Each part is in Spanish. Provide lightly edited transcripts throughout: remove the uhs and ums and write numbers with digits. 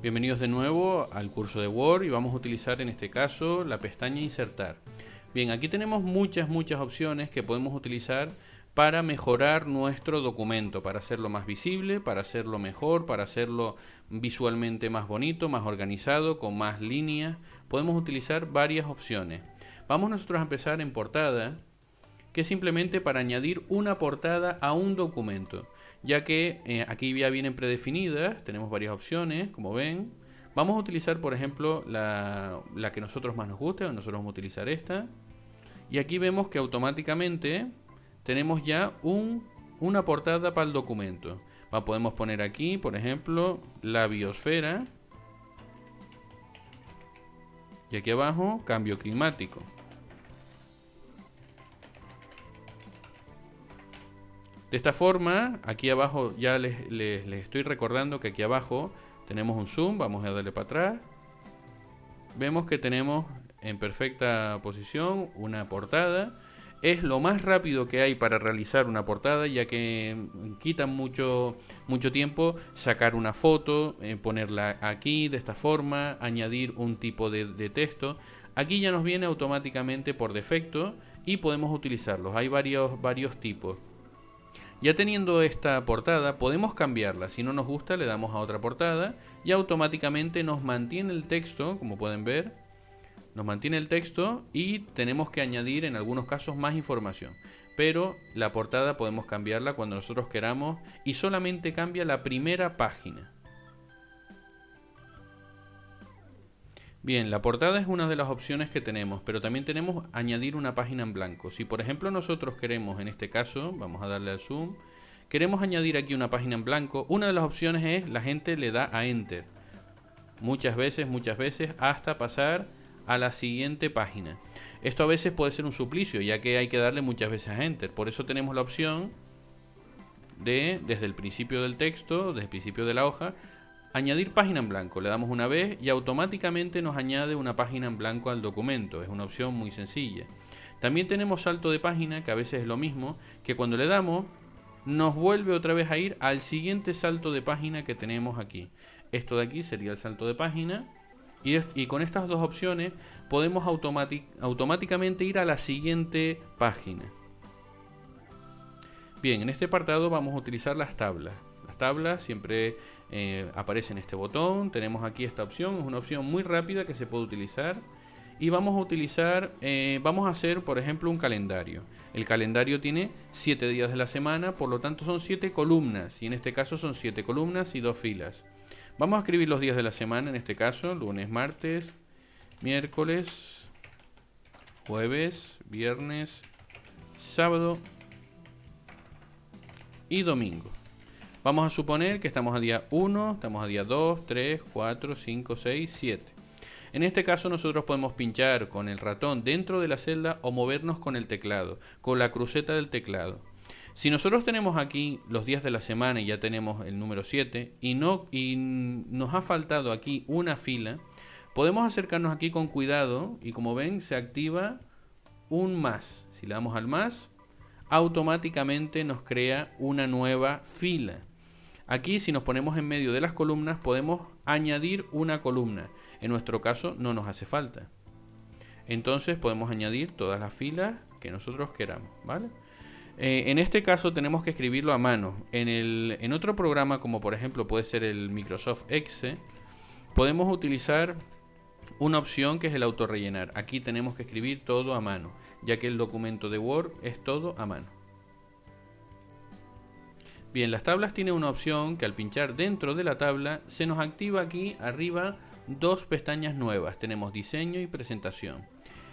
Bienvenidos de nuevo al curso de Word y vamos a utilizar en este caso la pestaña Insertar. Bien, aquí tenemos muchas opciones que podemos utilizar para mejorar nuestro documento, para hacerlo más visible, para hacerlo mejor, para hacerlo visualmente más bonito, más organizado, con más líneas. Podemos utilizar varias opciones. Vamos nosotros a empezar en portada, que es simplemente para añadir una portada a un documento, ya que aquí ya vienen predefinidas, tenemos varias opciones, como ven. Vamos a utilizar, por ejemplo, la que a nosotros más nos guste, nosotros vamos a utilizar esta. Y aquí vemos que automáticamente tenemos ya una portada para el documento. Podemos poner aquí, por ejemplo, la biosfera. Y aquí abajo, cambio climático. De esta forma, aquí abajo ya les estoy recordando que aquí abajo tenemos un zoom. Vamos a darle para atrás. Vemos que tenemos en perfecta posición una portada. Es lo más rápido que hay para realizar una portada, ya que quita mucho tiempo sacar una foto, ponerla aquí de esta forma, añadir un tipo de texto. Aquí ya nos viene automáticamente por defecto y podemos utilizarlos. Hay varios tipos. Ya teniendo esta portada podemos cambiarla. Si no nos gusta le damos a otra portada y automáticamente nos mantiene el texto, como pueden ver. Nos mantiene el texto y tenemos que añadir en algunos casos más información. Pero la portada podemos cambiarla cuando nosotros queramos y solamente cambia la primera página. Bien, la portada es una de las opciones que tenemos, pero también tenemos añadir una página en blanco. Si por ejemplo nosotros queremos, en este caso, vamos a darle al zoom, queremos añadir aquí una página en blanco, una de las opciones es la gente le da a Enter. Muchas veces, hasta pasar a la siguiente página. Esto a veces puede ser un suplicio, ya que hay que darle muchas veces a Enter. Por eso tenemos la opción de, desde el principio del texto, desde el principio de la hoja, añadir página en blanco. Le damos una vez y automáticamente nos añade una página en blanco al documento. Es una opción muy sencilla. También tenemos salto de página, que a veces es lo mismo, que cuando le damos nos vuelve otra vez a ir al siguiente salto de página que tenemos aquí. Esto de aquí sería el salto de página. Y con estas dos opciones podemos automáticamente ir a la siguiente página. Bien, en este apartado vamos a utilizar las tablas. Las tablas siempre aparecen en este botón. Tenemos aquí esta opción, es una opción muy rápida que se puede utilizar. Y vamos a utilizar, vamos a hacer por ejemplo un calendario. El calendario tiene 7 días de la semana, por lo tanto son 7 columnas. Y en este caso son 7 columnas y 2 filas. Vamos a escribir los días de la semana, en este caso, lunes, martes, miércoles, jueves, viernes, sábado y domingo. Vamos a suponer que estamos a día 1, estamos a día 2, 3, 4, 5, 6, 7. En este caso nosotros podemos pinchar con el ratón dentro de la celda o movernos con el teclado, con la cruceta del teclado. Si nosotros tenemos aquí los días de la semana y ya tenemos el número 7 y nos ha faltado aquí una fila, podemos acercarnos aquí con cuidado y como ven se activa un más. Si le damos al más, automáticamente nos crea una nueva fila. Aquí si nos ponemos en medio de las columnas podemos añadir una columna. En nuestro caso no nos hace falta. Entonces podemos añadir todas las filas que nosotros queramos, ¿vale? En este caso tenemos que escribirlo a mano. En otro programa, como por ejemplo puede ser el Microsoft Excel, podemos utilizar una opción que es el autorrellenar. Aquí tenemos que escribir todo a mano, ya que el documento de Word es todo a mano. Bien, las tablas tienen una opción que al pinchar dentro de la tabla se nos activa aquí arriba dos pestañas nuevas. Tenemos diseño y presentación.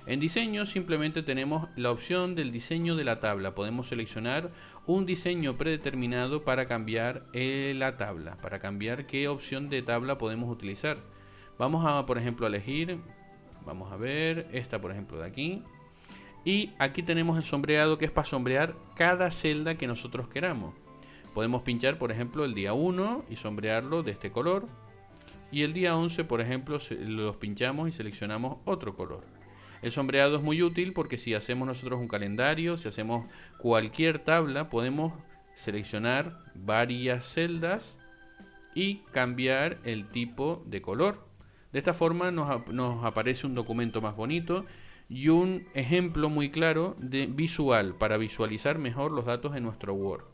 En diseño simplemente tenemos la opción del diseño de la tabla. Podemos seleccionar un diseño predeterminado para cambiar la tabla, para cambiar qué opción de tabla podemos utilizar. Vamos a, por ejemplo, elegir, vamos a ver, esta por ejemplo de aquí. Y aquí tenemos el sombreado, que es para sombrear cada celda que nosotros queramos. Podemos pinchar, por ejemplo, el día 1 y sombrearlo de este color. Y el día 11, por ejemplo, los pinchamos y seleccionamos otro color. El sombreado es muy útil porque si hacemos nosotros un calendario, si hacemos cualquier tabla, podemos seleccionar varias celdas y cambiar el tipo de color. De esta forma nos aparece un documento más bonito y un ejemplo muy claro de visual para visualizar mejor los datos en nuestro Word.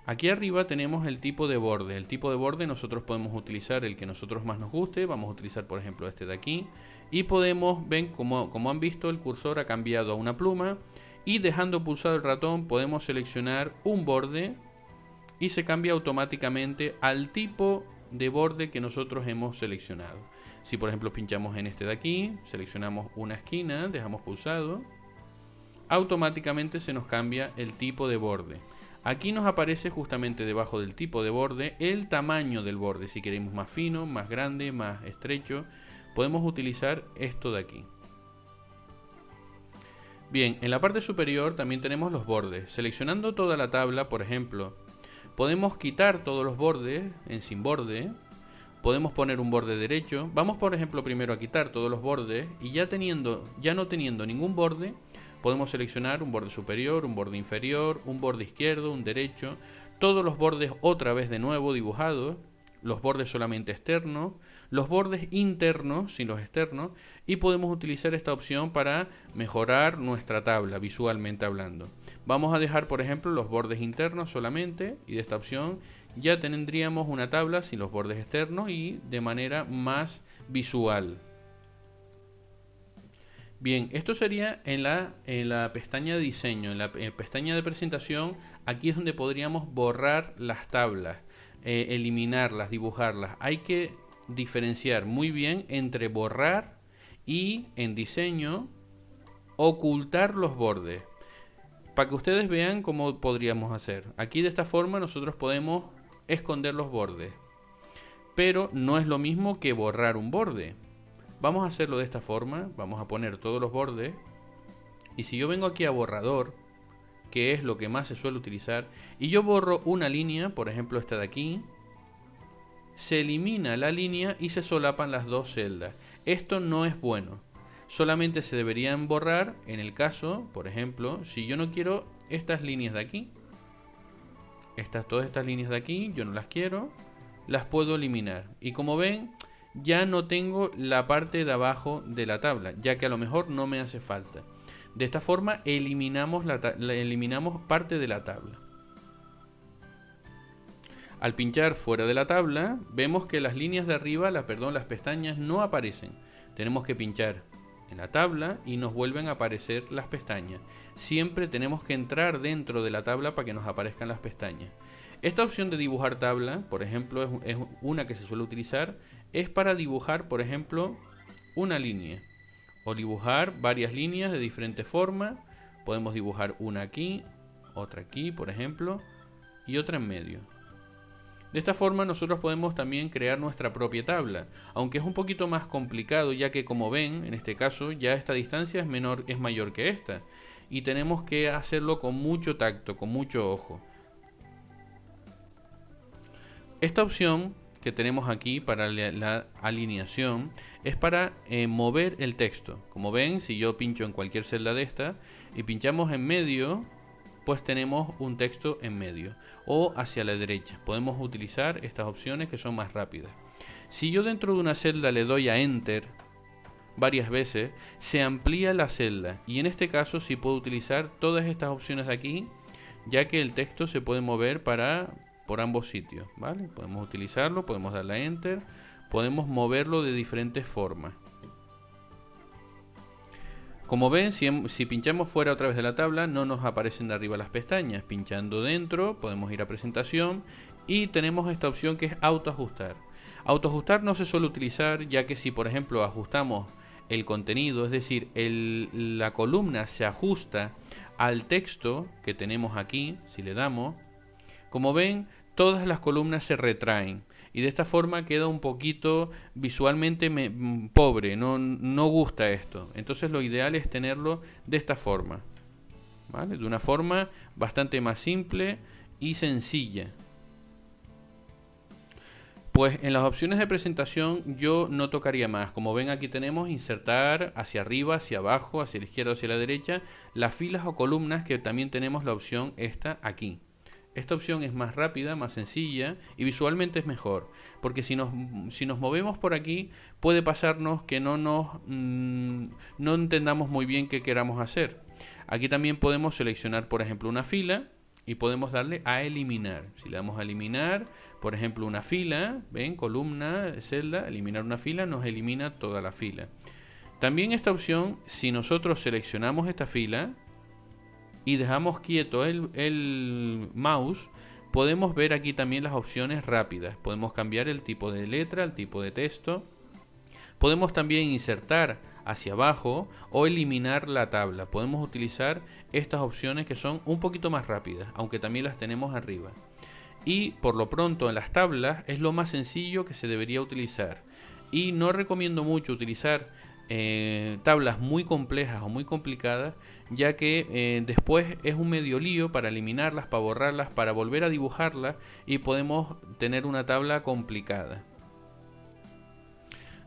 Aquí arriba tenemos el tipo de borde. El tipo de borde nosotros podemos utilizar el que nosotros más nos guste. Vamos a utilizar por ejemplo este de aquí. Y podemos, ven como han visto, el cursor ha cambiado a una pluma. Y dejando pulsado el ratón podemos seleccionar un borde. Y se cambia automáticamente al tipo de borde que nosotros hemos seleccionado. Si por ejemplo pinchamos en este de aquí, seleccionamos una esquina, dejamos pulsado. Automáticamente se nos cambia el tipo de borde. Aquí nos aparece justamente debajo del tipo de borde el tamaño del borde. Si queremos más fino, más grande, más estrecho, podemos utilizar esto de aquí. Bien, en la parte superior también tenemos los bordes. Seleccionando toda la tabla, por ejemplo, podemos quitar todos los bordes en sin borde. Podemos poner un borde derecho. Vamos por ejemplo primero a quitar todos los bordes y ya no teniendo ningún borde, podemos seleccionar un borde superior, un borde inferior, un borde izquierdo, un derecho, todos los bordes otra vez de nuevo dibujados, los bordes solamente externos, los bordes internos sin los externos, y podemos utilizar esta opción para mejorar nuestra tabla visualmente hablando. Vamos a dejar por ejemplo los bordes internos solamente y de esta opción ya tendríamos una tabla sin los bordes externos y de manera más visual. Bien, esto sería en la pestaña de diseño. En la pestaña de presentación, aquí es donde podríamos borrar las tablas, eliminarlas, dibujarlas. Hay que diferenciar muy bien entre borrar y en diseño ocultar los bordes. Para que ustedes vean cómo podríamos hacer. Aquí de esta forma nosotros podemos esconder los bordes. Pero no es lo mismo que borrar un borde. Vamos a hacerlo de esta forma, vamos a poner todos los bordes y si yo vengo aquí a borrador, que es lo que más se suele utilizar, y yo borro una línea, por ejemplo esta de aquí, se elimina la línea y se solapan las dos celdas. Esto no es bueno, solamente se deberían borrar en el caso, por ejemplo, si yo no quiero estas líneas de aquí, todas estas líneas de aquí, yo no las quiero, las puedo eliminar y como ven, ya no tengo la parte de abajo de la tabla, ya que a lo mejor no me hace falta. De esta forma eliminamos parte de la tabla. Al pinchar fuera de la tabla, vemos que las líneas de arriba, las pestañas no aparecen. Tenemos que pinchar en la tabla y nos vuelven a aparecer las pestañas. Siempre tenemos que entrar dentro de la tabla para que nos aparezcan las pestañas. Esta opción de dibujar tabla, por ejemplo, es una que se suele utilizar, es para dibujar, por ejemplo, una línea o dibujar varias líneas de diferentes formas. Podemos dibujar una aquí, otra aquí, por ejemplo, y otra en medio. De esta forma nosotros podemos también crear nuestra propia tabla, aunque es un poquito más complicado, ya que como ven, en este caso ya esta distancia es mayor que esta, y tenemos que hacerlo con mucho tacto, con mucho ojo. Esta opción que tenemos aquí para la alineación es para mover el texto. Como ven, si yo pincho en cualquier celda de esta y pinchamos en medio, pues tenemos un texto en medio o hacia la derecha. Podemos utilizar estas opciones que son más rápidas. Si yo dentro de una celda le doy a Enter varias veces, se amplía la celda y en este caso sí puedo utilizar todas estas opciones de aquí, ya que el texto se puede mover por ambos sitios, ¿vale? Podemos utilizarlo, podemos darle a Enter, podemos moverlo de diferentes formas. Como ven, si pinchamos fuera otra vez de la tabla, no nos aparecen de arriba las pestañas. Pinchando dentro, podemos ir a presentación y tenemos esta opción que es autoajustar. Autoajustar no se suele utilizar, ya que si por ejemplo ajustamos el contenido, es decir, la columna se ajusta al texto que tenemos aquí, si le damos, como ven, todas las columnas se retraen y de esta forma queda un poquito visualmente pobre, no gusta esto. Entonces lo ideal es tenerlo de esta forma, ¿vale? De una forma bastante más simple y sencilla. Pues en las opciones de presentación yo no tocaría más. Como ven, aquí tenemos insertar hacia arriba, hacia abajo, hacia la izquierda, hacia la derecha, las filas o columnas, que también tenemos la opción esta aquí. Esta opción es más rápida, más sencilla y visualmente es mejor. Porque si nos movemos por aquí, puede pasarnos que no entendamos muy bien qué queramos hacer. Aquí también podemos seleccionar, por ejemplo, una fila y podemos darle a eliminar. Si le damos a eliminar, por ejemplo, una fila, ven, columna, celda, eliminar una fila, nos elimina toda la fila. También esta opción, si nosotros seleccionamos esta fila y dejamos quieto el mouse, podemos ver aquí también las opciones rápidas. Podemos cambiar el tipo de letra, el tipo de texto. Podemos también insertar hacia abajo o eliminar la tabla. Podemos utilizar estas opciones que son un poquito más rápidas, aunque también las tenemos arriba. Y por lo pronto en las tablas es lo más sencillo que se debería utilizar. Y no recomiendo mucho utilizar tablas muy complejas o muy complicadas, ya que después es un medio lío para eliminarlas, para borrarlas, para volver a dibujarlas y podemos tener una tabla complicada.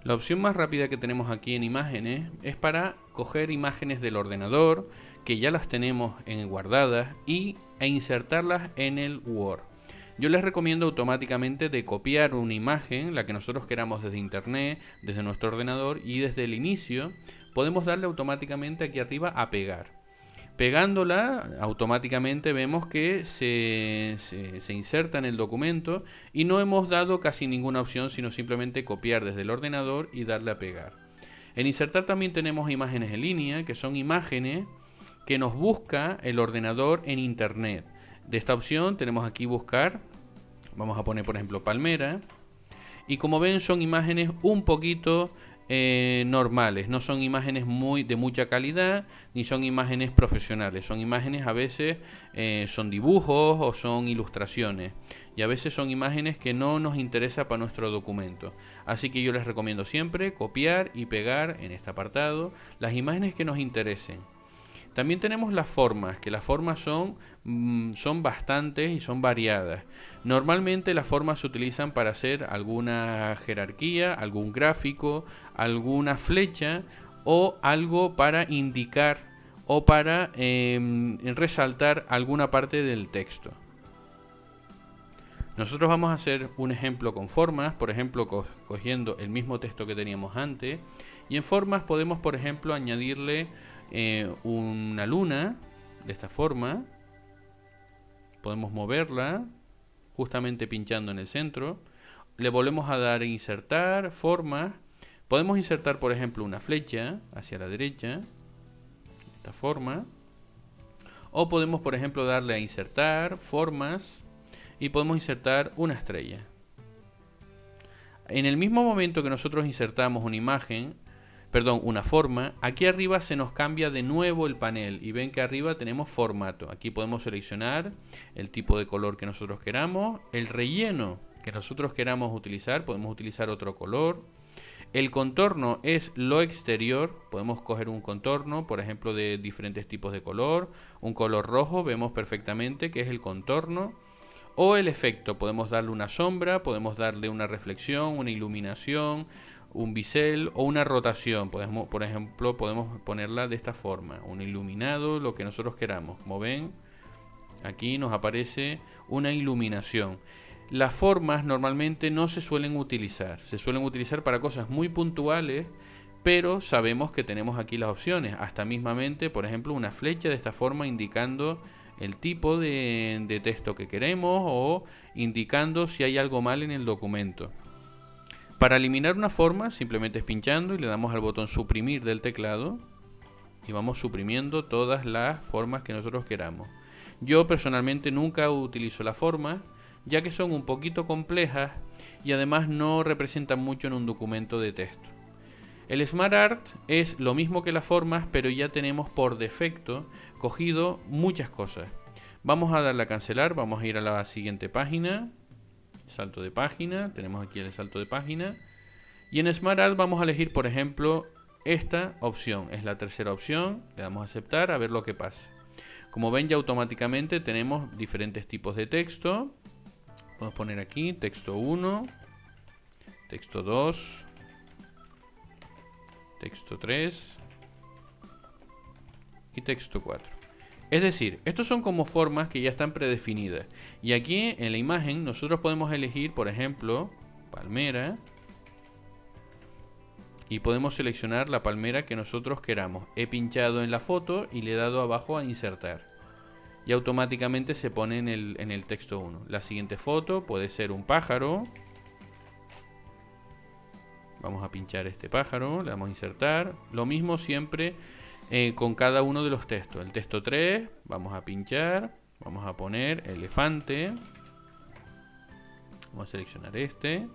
La opción más rápida que tenemos aquí en imágenes es para coger imágenes del ordenador que ya las tenemos guardadas e insertarlas en el Word. Yo les recomiendo automáticamente de copiar una imagen, la que nosotros queramos desde internet, desde nuestro ordenador, y desde el inicio podemos darle automáticamente aquí arriba a pegar. Pegándola automáticamente vemos que se inserta en el documento y no hemos dado casi ninguna opción, sino simplemente copiar desde el ordenador y darle a pegar. En insertar también tenemos imágenes en línea, que son imágenes que nos busca el ordenador en internet. De esta opción tenemos aquí buscar, vamos a poner por ejemplo palmera, y como ven son imágenes un poquito normales, no son imágenes de mucha calidad, ni son imágenes profesionales, son imágenes a veces son dibujos o son ilustraciones, y a veces son imágenes que no nos interesa para nuestro documento. Así que yo les recomiendo siempre copiar y pegar en este apartado las imágenes que nos interesen. También tenemos las formas, que las formas son bastantes y son variadas. Normalmente las formas se utilizan para hacer alguna jerarquía, algún gráfico, alguna flecha o algo para indicar o para resaltar alguna parte del texto. Nosotros vamos a hacer un ejemplo con formas, por ejemplo cogiendo el mismo texto que teníamos antes, y en formas podemos por ejemplo añadirle una luna de esta forma. Podemos moverla justamente pinchando en el centro. Le volvemos a dar a insertar, formas. Podemos insertar por ejemplo una flecha hacia la derecha, de esta forma. O podemos por ejemplo darle a insertar, formas, y podemos insertar una estrella. En el mismo momento que nosotros insertamos una forma, aquí arriba se nos cambia de nuevo el panel y ven que arriba tenemos formato. Aquí podemos seleccionar el tipo de color que nosotros queramos, el relleno que nosotros queramos utilizar, podemos utilizar otro color. El contorno es lo exterior, podemos coger un contorno, por ejemplo, de diferentes tipos de color. Un color rojo, vemos perfectamente que es el contorno. O el efecto, podemos darle una sombra, podemos darle una reflexión, una iluminación, un bisel o una rotación. Por ejemplo, podemos ponerla de esta forma, un iluminado, lo que nosotros queramos. Como ven, aquí nos aparece una iluminación. Las formas normalmente no se suelen utilizar para cosas muy puntuales, pero sabemos que tenemos aquí las opciones. Hasta mismamente, por ejemplo, una flecha de esta forma indicando el tipo de texto que queremos o indicando si hay algo mal en el documento. Para eliminar una forma simplemente es pinchando y le damos al botón suprimir del teclado y vamos suprimiendo todas las formas que nosotros queramos. Yo personalmente nunca utilizo las formas, ya que son un poquito complejas y además no representan mucho en un documento de texto. El Smart Art es lo mismo que las formas, pero ya tenemos por defecto cogido muchas cosas. Vamos a darle a cancelar, vamos a ir a la siguiente página, salto de página, tenemos aquí el salto de página, y en Smart Art vamos a elegir por ejemplo esta opción, es la tercera opción, le damos a aceptar a ver lo que pasa. Como ven ya automáticamente tenemos diferentes tipos de texto, podemos poner aquí texto 1, texto 2, texto 3 y texto 4. Es decir, estos son como formas que ya están predefinidas. Y aquí en la imagen nosotros podemos elegir, por ejemplo, palmera. Y podemos seleccionar la palmera que nosotros queramos. He pinchado en la foto y le he dado abajo a insertar. Y automáticamente se pone en el texto 1. La siguiente foto puede ser un pájaro. Vamos a pinchar este pájaro, le vamos a insertar. Lo mismo siempre con cada uno de los textos. El texto 3, vamos a pinchar, vamos a poner elefante. Vamos a seleccionar este.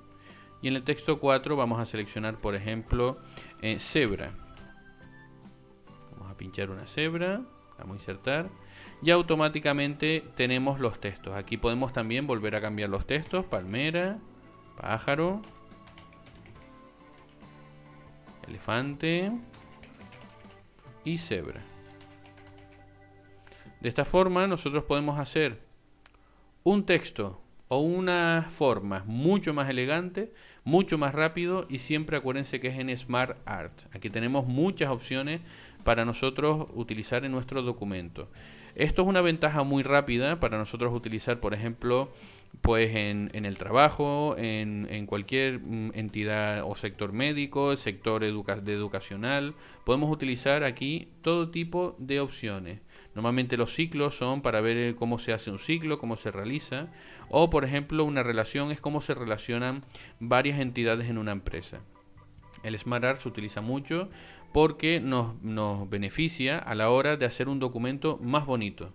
Y en el texto 4 vamos a seleccionar, por ejemplo, cebra. Vamos a pinchar una cebra, vamos a insertar. Y automáticamente tenemos los textos. Aquí podemos también volver a cambiar los textos. Palmera, pájaro, elefante y cebra. De esta forma nosotros podemos hacer un texto o una forma mucho más elegante, mucho más rápido, y siempre acuérdense que es en Smart Art. Aquí tenemos muchas opciones para nosotros utilizar en nuestro documento. Esto es una ventaja muy rápida para nosotros utilizar, por ejemplo, pues en el trabajo, en cualquier entidad o sector médico, el sector educacional. Podemos utilizar aquí todo tipo de opciones. Normalmente los ciclos son para ver cómo se hace un ciclo, cómo se realiza. O por ejemplo una relación es cómo se relacionan varias entidades en una empresa. El Smart Art se utiliza mucho porque nos beneficia a la hora de hacer un documento más bonito.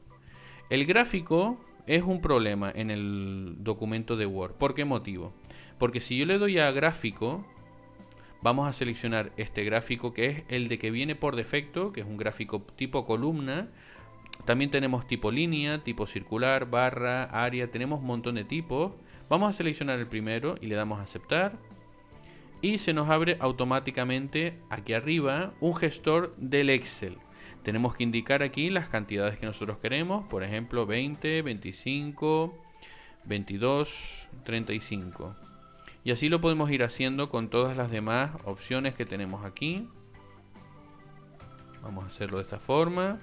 El gráfico es un problema en el documento de Word. ¿Por qué motivo? Porque si yo le doy a gráfico, vamos a seleccionar este gráfico que es el de que viene por defecto, que es un gráfico tipo columna. También tenemos tipo línea, tipo circular, barra, área, tenemos un montón de tipos. Vamos a seleccionar el primero y le damos a aceptar. Y se nos abre automáticamente aquí arriba un gestor del Excel. Tenemos que indicar aquí las cantidades que nosotros queremos, por ejemplo 20, 25, 22, 35. Y así lo podemos ir haciendo con todas las demás opciones que tenemos aquí. Vamos a hacerlo de esta forma.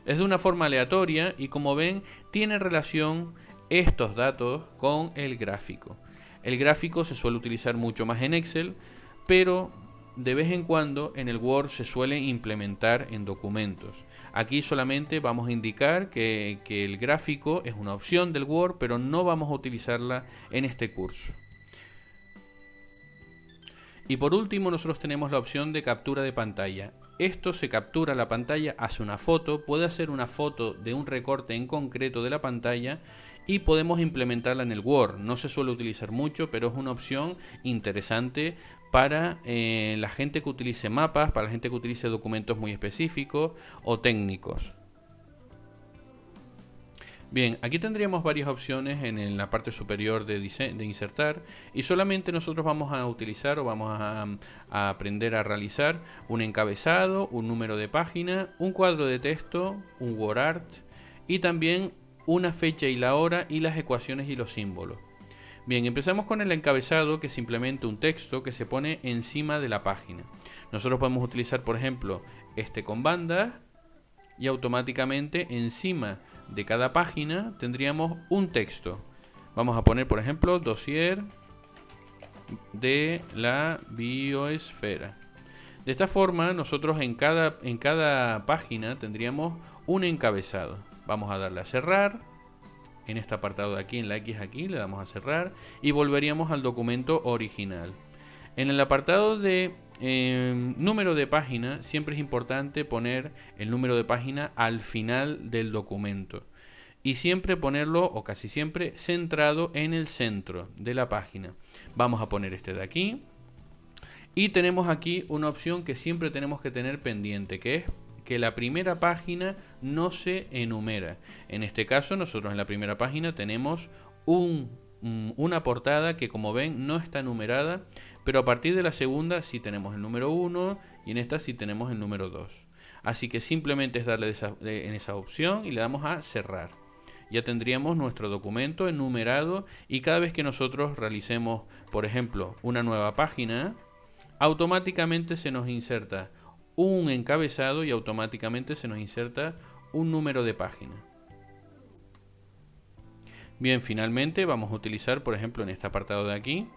Es de una forma aleatoria y como ven tiene relación estos datos con el gráfico. El gráfico se suele utilizar mucho más en Excel, pero de vez en cuando en el Word se suele implementar en documentos. Aquí solamente vamos a indicar que el gráfico es una opción del Word, pero no vamos a utilizarla en este curso. Y por último nosotros tenemos la opción de captura de pantalla. Esto se captura la pantalla, hace una foto, puede hacer una foto de un recorte en concreto de la pantalla y podemos implementarla en el Word. No se suele utilizar mucho, pero es una opción interesante para la gente que utilice mapas, para la gente que utilice documentos muy específicos o técnicos. Bien, aquí tendríamos varias opciones en la parte superior de insertar y solamente nosotros vamos a utilizar o vamos a aprender a realizar un encabezado, un número de página, un cuadro de texto, un WordArt y también una fecha y la hora y las ecuaciones y los símbolos. Bien, empezamos con el encabezado, que es simplemente un texto que se pone encima de la página. Nosotros podemos utilizar, por ejemplo, este con bandas y automáticamente encima de cada página tendríamos un texto. Vamos a poner, por ejemplo, dossier de la biosfera. De esta forma, nosotros en cada página tendríamos un encabezado. Vamos a darle a cerrar. En este apartado de aquí, en la X aquí, le damos a cerrar y volveríamos al documento original. En el apartado de número de página, siempre es importante poner el número de página al final del documento. Y siempre ponerlo, o casi siempre, centrado en el centro de la página. Vamos a poner este de aquí. Y tenemos aquí una opción que siempre tenemos que tener pendiente, que es que la primera página no se enumera. En este caso, nosotros en la primera página tenemos una portada que, como ven, no está numerada, pero a partir de la segunda sí tenemos el número 1 y en esta sí tenemos el número 2. Así que simplemente es darle en esa opción y le damos a cerrar. Ya tendríamos nuestro documento enumerado y cada vez que nosotros realicemos, por ejemplo, una nueva página, automáticamente se nos inserta un encabezado y automáticamente se nos inserta un número de página. Bien, finalmente vamos a utilizar, por ejemplo, en este apartado de aquí,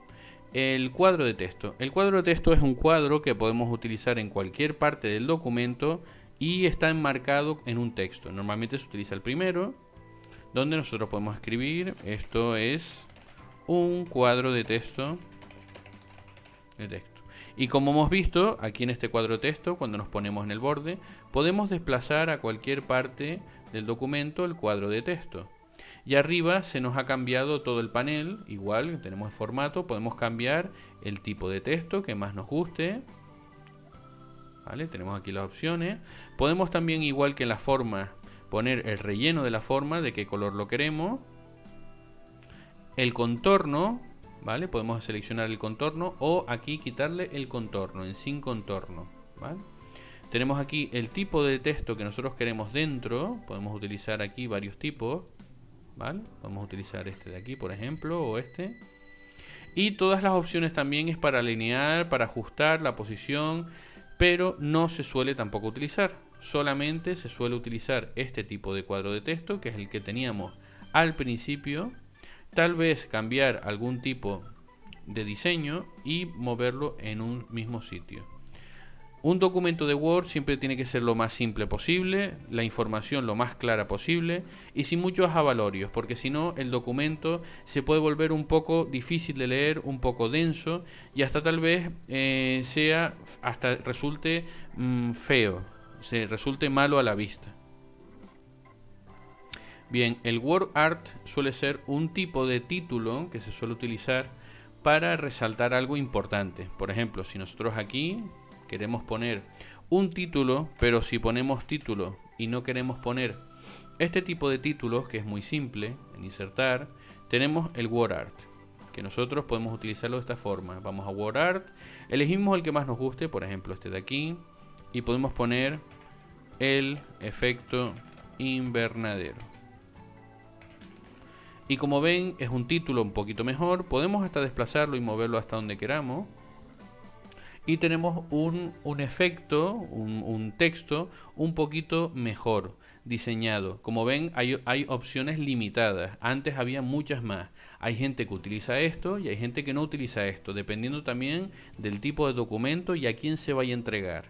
el cuadro de texto. El cuadro de texto es un cuadro que podemos utilizar en cualquier parte del documento y está enmarcado en un texto. Normalmente se utiliza el primero, donde nosotros podemos escribir, esto es un cuadro de texto. Y como hemos visto, aquí en este cuadro de texto, cuando nos ponemos en el borde, podemos desplazar a cualquier parte del documento el cuadro de texto. Y arriba se nos ha cambiado todo el panel, igual tenemos el formato, podemos cambiar el tipo de texto que más nos guste. ¿Vale? Tenemos aquí las opciones. Podemos también, igual que en la forma, poner el relleno de la forma, de qué color lo queremos. El contorno, ¿vale? Podemos seleccionar el contorno o aquí quitarle el contorno, en sin contorno, ¿vale? Tenemos aquí el tipo de texto que nosotros queremos dentro. Podemos utilizar aquí varios tipos, ¿vale? Podemos utilizar este de aquí, por ejemplo, o este. Y todas las opciones también es para alinear, para ajustar la posición, pero no se suele tampoco utilizar. Solamente se suele utilizar este tipo de cuadro de texto, que es el que teníamos al principio. Tal vez cambiar algún tipo de diseño y moverlo en un mismo sitio. Un documento de Word siempre tiene que ser lo más simple posible, la información lo más clara posible y sin muchos avalorios, porque si no el documento se puede volver un poco difícil de leer, un poco denso y hasta tal vez hasta resulte feo, se resulte malo a la vista. Bien, el Word Art suele ser un tipo de título que se suele utilizar para resaltar algo importante. Por ejemplo, si nosotros aquí queremos poner un título, pero si ponemos título y no queremos poner este tipo de títulos, que es muy simple en insertar, tenemos el Word Art, que nosotros podemos utilizarlo de esta forma. Vamos a Word Art, elegimos el que más nos guste, por ejemplo este de aquí, y podemos poner el efecto invernadero. Y como ven, es un título un poquito mejor, podemos hasta desplazarlo y moverlo hasta donde queramos. Y tenemos un efecto, un texto un poquito mejor diseñado. Como ven, hay opciones limitadas. Antes había muchas más. Hay gente que utiliza esto y hay gente que no utiliza esto, dependiendo también del tipo de documento y a quién se vaya a entregar.